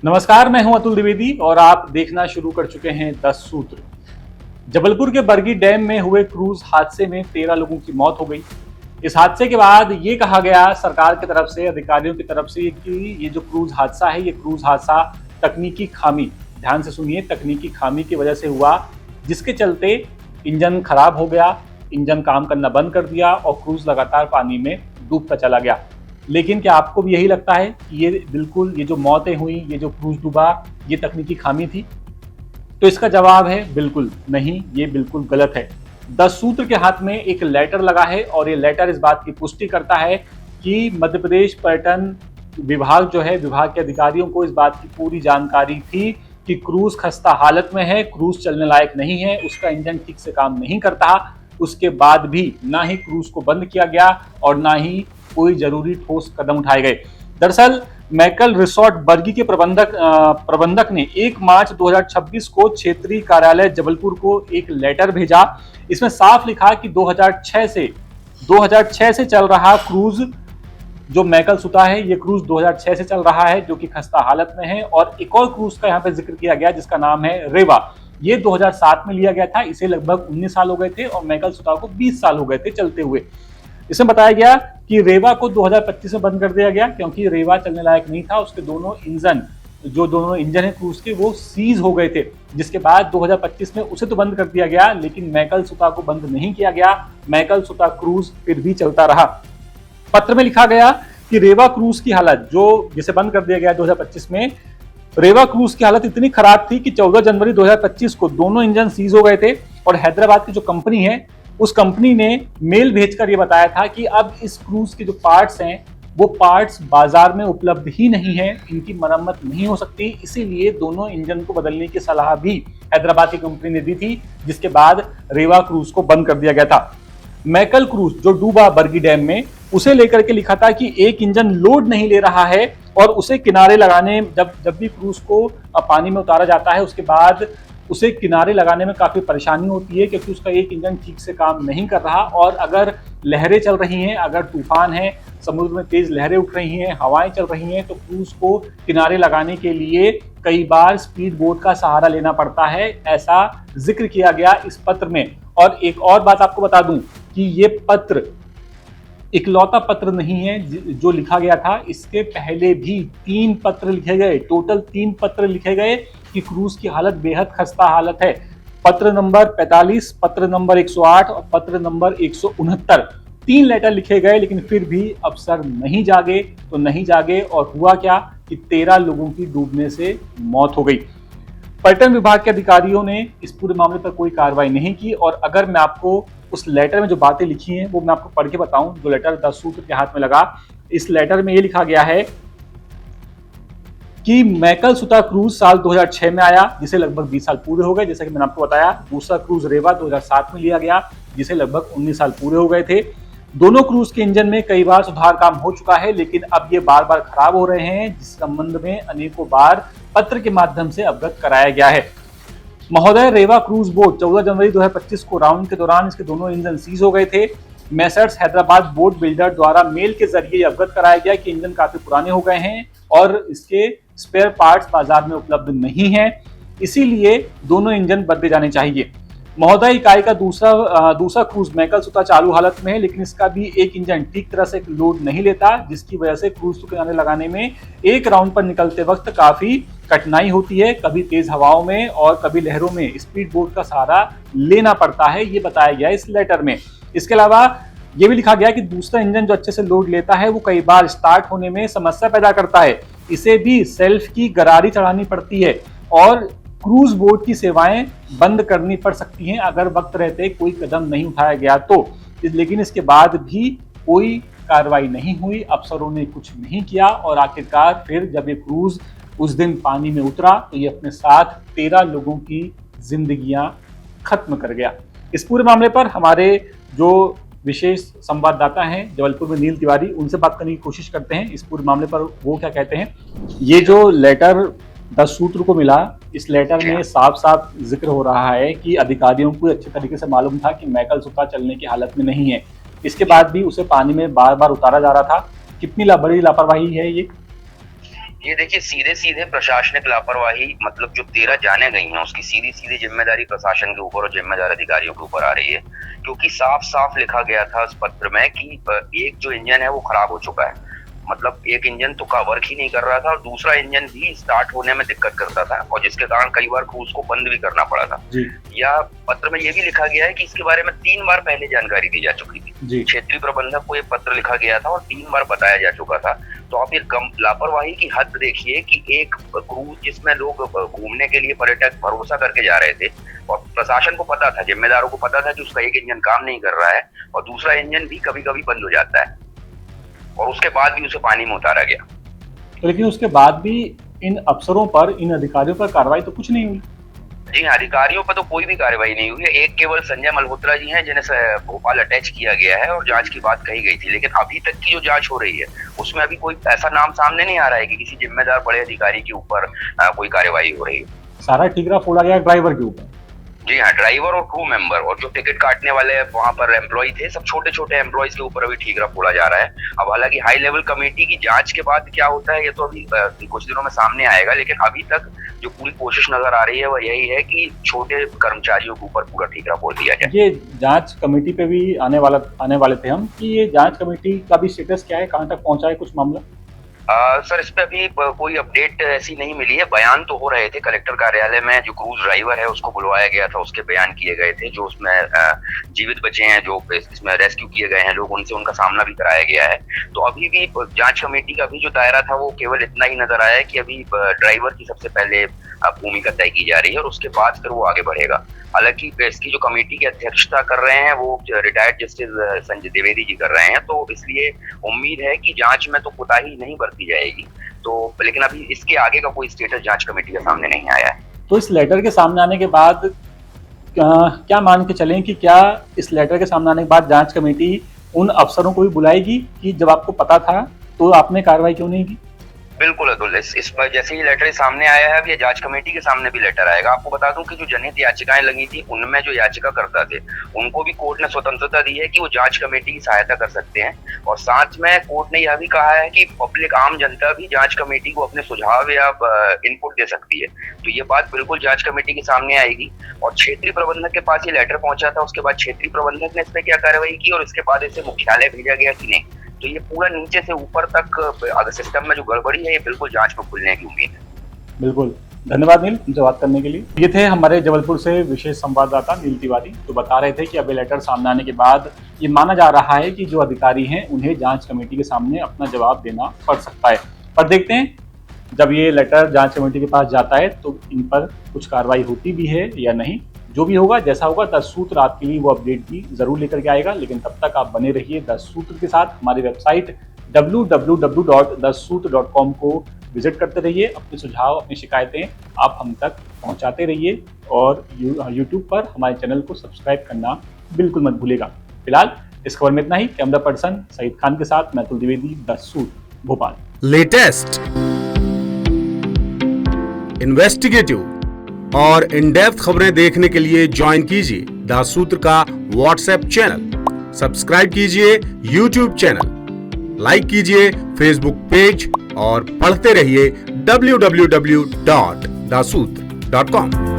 नमस्कार, मैं हूं अतुल द्विवेदी और आप देखना शुरू कर चुके हैं 10 सूत्र। जबलपुर के बरगी डैम में हुए क्रूज हादसे में 13 लोगों की मौत हो गई। इस हादसे के बाद ये कहा गया सरकार की तरफ से, अधिकारियों की तरफ से कि ये जो क्रूज हादसा है, ये क्रूज हादसा तकनीकी खामी, ध्यान से सुनिए, तकनीकी खामी की वजह से हुआ, जिसके चलते इंजन खराब हो गया, इंजन काम करना बंद कर दिया और क्रूज लगातार पानी में डूबता चला गया। लेकिन क्या आपको भी यही लगता है कि ये जो मौतें हुई, ये जो क्रूज डूबा, ये तकनीकी खामी थी? तो इसका जवाब है बिल्कुल नहीं, ये बिल्कुल गलत है। 10 सूत्र के हाथ में एक लेटर लगा है और ये लेटर इस बात की पुष्टि करता है कि मध्य प्रदेश पर्यटन विभाग जो है, विभाग के अधिकारियों को इस बात की पूरी जानकारी थी कि क्रूज खस्ता हालत में है, क्रूज चलने लायक नहीं है, उसका इंजन ठीक से काम नहीं करता। उसके बाद भी ना ही क्रूज को बंद किया गया और ना ही कोई जरूरी ठोस कदम उठाए गए। दरअसल मैकल रिसोर्ट बरगी के प्रबंधक ने 1 मार्च 2026 को क्षेत्रीय कार्यालय जबलपुर को एक लेटर भेजा। इसमें साफ लिखा कि 2006 से चल रहा क्रूज जो मैकल सुता है, ये क्रूज 2006 से चल रहा है, जो कि खस्ता हालत में है। और एक और क्रूज का यहाँ पे जिक्र किया गया जिसका नाम है रेवा। ये 2007 में लिया गया था, इसे लगभग 19 साल हो गए थे और मैकल सुता को 20 साल हो गए थे चलते हुए। इसमें बताया गया कि रेवा को 2025 में बंद कर दिया गया क्योंकि रेवा चलने लायक नहीं था। उसके दोनों इंजन है क्रूज के, वो सीज हो गए थे, जिसके बाद 2025 में उसे तो बंद कर दिया गया, लेकिन मैकल सुता को बंद नहीं किया गया। मैकल सुता क्रूज फिर भी चलता रहा। पत्र में लिखा गया कि रेवा क्रूज की हालत, जो जिसे बंद कर दिया गया 2025 में, रेवा क्रूज की हालत इतनी खराब थी कि 14 जनवरी 2025 को दोनों इंजन सीज हो गए थे और हैदराबाद की जो कंपनी है, उस कंपनी ने मेल भेजकर यह बताया था कि अब इस क्रूज के जो पार्ट्स हैं, वो पार्ट्स बाजार में उपलब्ध ही नहीं है, इनकी मरम्मत नहीं हो सकती, इसीलिए दोनों इंजन को बदलने की सलाह भी हैदराबाद की कंपनी ने दी थी, जिसके बाद रेवा क्रूज को बंद कर दिया गया था। मैकल क्रूज जो डूबा बरगी डैम में, उसे लेकर के लिखा था कि एक इंजन लोड नहीं ले रहा है और उसे किनारे लगाने, जब भी क्रूज को पानी में उतारा जाता है, उसके बाद उसे किनारे लगाने में काफी परेशानी होती है क्योंकि उसका एक इंजन ठीक से काम नहीं कर रहा। और अगर लहरें चल रही हैं, अगर तूफान है, समुद्र में तेज लहरें उठ रही हैं, हवाएं चल रही हैं, तो क्रूज को किनारे लगाने के लिए कई बार स्पीड बोट का सहारा लेना पड़ता है, ऐसा जिक्र किया गया इस पत्र में। और एक और बात आपको बता दूं कि ये पत्र इकलौता पत्र नहीं है जो लिखा गया था, इसके पहले भी 3 पत्र लिखे गए, टोटल 3 पत्र लिखे गए कि क्रूज की हालत बेहद खस्ता हालत है। पत्र नंबर 45, पत्र नंबर 108 और पत्र नंबर 169, 3 लेटर लिखे गए, लेकिन फिर भी अफसर नहीं जागे। तो नहीं जागे और हुआ क्या कि 13 लोगों की डूबने से मौत हो गई। पर्यटन विभाग के अधिकारियों ने इस पूरे मामले पर कोई कार्रवाई नहीं की। और अगर मैं आपको उस लेटर में जो बातें लिखी हैं वो मैं आपको पढ़ के बताऊं, जो लेटर 10 सूत्र के हाथ में लगा, इस लेटर में ये लिखा गया है कि मैकल सुता क्रूज साल 2006 में आया, जिसे लगभग 20 साल पूरे हो गए, जैसा कि मैंने आपको बताया। दूसरा क्रूज रेवा 2007 में लिया गया, जिसे लगभग 19 साल पूरे हो गए थे। दोनों क्रूज के इंजन में कई बार सुधार काम हो चुका है, लेकिन अब ये बार बार खराब हो रहे हैं, जिस संबंध में अनेकों बार पत्र के माध्यम से अवगत कराया गया है। महोदय, रेवा क्रूज बोट 14 जनवरी 2025 को राउंड के दौरान इसके दोनों इंजन सीज हो गए थे। मैसर्स हैदराबाद बोट बिल्डर द्वारा मेल के जरिए अवगत कराया गया कि इंजन काफी पुराने हो गए हैं और इसके स्पेयर पार्ट्स बाजार में उपलब्ध नहीं है, इसीलिए दोनों इंजन बदले जाने चाहिए। महोदय, इकाई का दूसरा क्रूज मैकल सुता चालू हालत में है, लेकिन इसका भी एक इंजन ठीक तरह से लोड नहीं लेता, जिसकी वजह से क्रूज को किनारे लगाने में एक राउंड पर निकलते वक्त काफी कठिनाई होती है, कभी तेज हवाओं में और कभी लहरों में स्पीड बोट का सहारा लेना पड़ता है, ये बताया गया इस लेटर में। इसके अलावा ये भी लिखा गया कि दूसरा इंजन जो अच्छे से लोड लेता है, वो कई बार स्टार्ट होने में समस्या पैदा करता है, इसे भी सेल्फ की गरारी चढ़ानी पड़ती है और क्रूज बोट की सेवाएं बंद करनी पड़ सकती हैं अगर वक्त रहते कोई कदम नहीं उठाया गया तो। लेकिन इसके बाद भी कोई कार्रवाई नहीं हुई, अफसरों ने कुछ नहीं किया और आखिरकार फिर जब ये क्रूज उस दिन पानी में उतरा तो ये अपने साथ 13 लोगों की जिंदगियां खत्म कर गया। इस पूरे मामले पर हमारे जो विशेष संवाददाता हैं जबलपुर में, नील तिवारी, उनसे बात करने की कोशिश करते हैं इस पूरे मामले पर, वो क्या कहते हैं। ये जो लेटर 10 सूत्र को मिला, इस लेटर में साफ साफ जिक्र हो रहा है कि अधिकारियों को अच्छे तरीके से मालूम था कि मैकल सुता चलने की हालत में नहीं है, इसके बाद भी उसे पानी में बार बार उतारा जा रहा था। कितनी बड़ी लापरवाही है ये। ये देखिए, सीधे सीधे प्रशासनिक लापरवाही, मतलब जो 13 जाने गई हैं उसकी सीधी सीधी जिम्मेदारी प्रशासन के ऊपर और जिम्मेदार अधिकारियों के ऊपर आ रही है, क्योंकि साफ साफ लिखा गया था उस पत्र में कि एक जो इंजन है वो खराब हो चुका है। मतलब एक इंजन तो का वर्क ही नहीं कर रहा था और दूसरा इंजन भी स्टार्ट होने में दिक्कत करता था, और जिसके कारण कई बार क्रूज को बंद भी करना पड़ा था। या पत्र में यह भी लिखा गया है कि इसके बारे में 3 बार पहले जानकारी दी जा चुकी थी। क्षेत्रीय प्रबंधक को ये पत्र लिखा गया था और 3 बार बताया जा चुका था। तो आप ये लापरवाही की हद देखिए कि एक क्रूज जिसमें लोग घूमने के लिए पर्यटक भरोसा करके जा रहे थे, और प्रशासन को पता था, जिम्मेदारों को पता था कि उसका एक इंजन काम नहीं कर रहा है और दूसरा इंजन भी कभी कभी बंद हो जाता है, और उसके बाद भी उसे पानी में उतारा गया। तो लेकिन उसके बाद भी इन अफसरों पर, इन अधिकारियों पर कार्रवाई तो कुछ नहीं हुई। जी हाँ, अधिकारियों पर तो कोई भी कार्रवाई नहीं हुई है। एक केवल संजय मल्होत्रा जी हैं जिन्हें भोपाल अटैच किया गया है और जांच की बात कही गई थी, लेकिन अभी तक की जो जांच हो रही है उसमें अभी कोई ऐसा नाम सामने नहीं आ रहा है कि किसी जिम्मेदार बड़े अधिकारी के ऊपर कोई कार्रवाई हो रही है। सारा ठीकरा फोड़ा गया ड्राइवर के ऊपर। जी हाँ, ड्राइवर और क्रू मेंबर और जो टिकट काटने वाले वहां पर एम्प्लॉय थे, सब छोटे छोटे एम्प्लॉयज के ऊपर अभी ठीकरा फोड़ा जा रहा है। अब हालांकि हाई लेवल कमेटी की जांच के बाद क्या होता है ये तो अभी कुछ दिनों में सामने आएगा, लेकिन अभी तक जो पूरी कोशिश नजर आ रही है वह यही है कि छोटे कर्मचारियों के ऊपर पूरा ठीकरा फोड़ दिया जाए। ये जांच कमेटी पे भी आने वाले थे हम कि ये जांच कमेटी का भी स्टेटस क्या है, कहाँ तक पहुंचा है कुछ मामला? सर, इस पे अभी कोई अपडेट ऐसी नहीं मिली है। बयान तो हो रहे थे कलेक्टर कार्यालय में, जो क्रूज ड्राइवर है उसको बुलवाया गया था, उसके बयान किए गए थे। जो उसमें जीवित बचे हैं, जो इसमें रेस्क्यू किए गए हैं लोग, उनसे उनका सामना भी कराया गया है। तो अभी भी जांच कमेटी का भी जो दायरा था वो केवल इतना ही नजर आया है कि अभी ड्राइवर की सबसे पहले भूमिका तय की जा रही है और उसके बाद फिर वो आगे बढ़ेगा। हालांकि इसकी जो कमेटी की अध्यक्षता कर रहे हैं वो रिटायर्ड जस्टिस संजय द्विवेदी जी कर रहे हैं, तो इसलिए उम्मीद है कि जांच में तो कोताही नहीं बरती जाएगी। तो लेकिन अभी इसके आगे का कोई स्टेटस जांच कमेटी के सामने नहीं आया है। तो इस लेटर के सामने आने के बाद क्या मान के चलें कि क्या इस लेटर के सामने आने के बाद जांच कमेटी उन अफसरों को भी बुलाएगी कि जब आपको पता था तो आपने कार्रवाई क्यों नहीं की? बिल्कुल अतुल, इस पर जैसे ही लेटर सामने आया है, अब ये जांच कमेटी के सामने भी लेटर आएगा। आपको बता दूं कि जो जनहित याचिकाएं लगी थी उनमें जो याचिका करता थे उनको भी कोर्ट ने स्वतंत्रता दी है कि वो जांच कमेटी की सहायता कर सकते हैं, और साथ में कोर्ट ने यह भी कहा है कि पब्लिक, आम जनता भी जांच कमेटी को अपने सुझाव या इनपुट दे सकती है। तो ये बात बिल्कुल जांच कमेटी के सामने आएगी। और क्षेत्रीय प्रबंधक के पास ये लेटर पहुंचा था, उसके बाद क्षेत्रीय प्रबंधक ने इस पर क्या कार्रवाई की और इसके बाद इसे मुख्यालय भेजा गया कि नहीं, तो ये पूरा नीचे से ऊपर तक अगर सिस्टम में जो गड़बड़ी है ये बिल्कुल जांच में खुलने की उम्मीद है। बिल्कुल, धन्यवाद नील हमसे बात करने के लिए। ये थे हमारे जबलपुर से विशेष संवाददाता नील तिवारी, तो बता रहे थे कि अब लेटर सामने आने के बाद ये माना जा रहा है कि जो अधिकारी हैं उन्हें जांच कमेटी के सामने अपना जवाब देना पड़ सकता है। पर देखते हैं जब ये लेटर जांच कमेटी के पास जाता है तो इन पर कुछ कार्रवाई होती भी है या नहीं। जो भी होगा, जैसा होगा, 10 सूत्र आपके लिए वो अपडेट भी जरूर लेकर के आएगा। लेकिन तब तक आप बने रहिए 10 सूत्र के साथ। हमारी वेबसाइट www.10सूत्र.com को विजिट करते रहिए। अपने सुझाव, अपनी शिकायतें आप हम तक पहुंचाते रहिए और यूट्यूब पर हमारे चैनल को सब्सक्राइब करना बिल्कुल मत भूलेगा। फिलहाल इस खबर में इतना ही। कैमरा पर्सन सईद खान के साथ मैं अतुल द्विवेदी, 10 सूत्र, भोपाल। लेटेस्ट, इन्वेस्टिगेटिव और इन डेप्थ खबरें देखने के लिए ज्वाइन कीजिए 10 सूत्र का व्हाट्सएप चैनल, सब्सक्राइब कीजिए यूट्यूब चैनल, लाइक कीजिए फेसबुक पेज और पढ़ते रहिए www.daसूत्र.com।